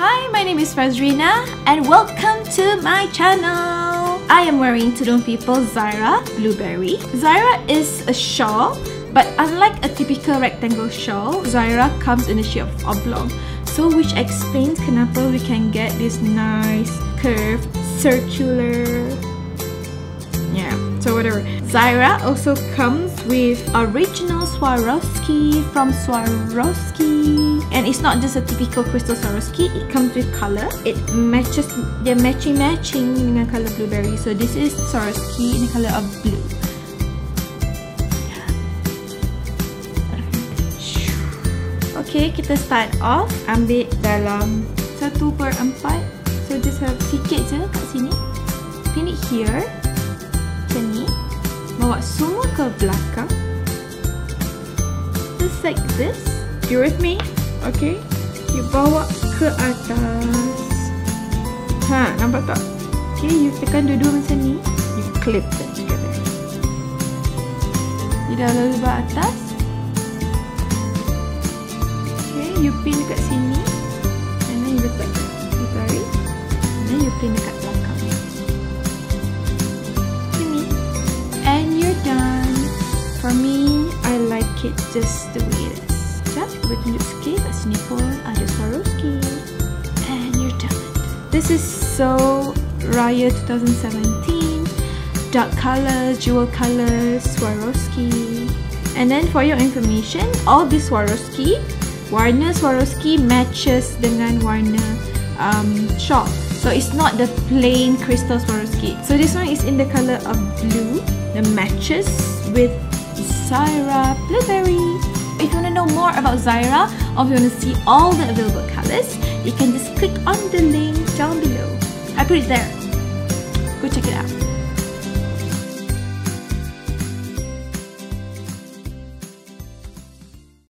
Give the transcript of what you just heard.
Hi, my name is Fazrina and welcome to my channel. I am wearing TudungPeople Zayra Blueberry. Zayra is a shawl, but unlike a typical rectangle shawl, Zayra comes in the shape of oblong. So which explains kenapa we can get this nice curved circular. Yeah, so whatever. Zayra also comes with original Swarovski from Swarovski. And it's not just a typical crystal Swarovski, it comes with color. It matches, they're matching dengan color blueberry. So this is Swarovski in the color of blue. Okay, kita start off. Ambil dalam 1/4. So just have sikit je kat sini. Pin it here. Macam ni. Bawa semua ke belakang. Just like this. You with me? Okay. You bawa ke atas. Nampak tak? Okay, you tekan dua-dua macam ni. You clip them together. You dah lalu ke atas. Okay, you pin dekat sini. And then you letak. You tarik. And then you pin dekat belakang. And you're done. For me, I like it just the way it is. Sekejap, kita tunjuk sikit. Kat sini pun ada Swarovski. And you're done. This is so Raya 2017. Dark color, jewel color, Swarovski. And then for your information, all this Swarovski, warna Swarovski matches dengan warna shawl. So it's not the plain crystal Swarovski. So this one is in the color of blue. The matches with Zayra Blueberry. If you want to know more about Zayra, or if you want to see all the available colors, you can just click on the link down below. I put it there. Go check it out.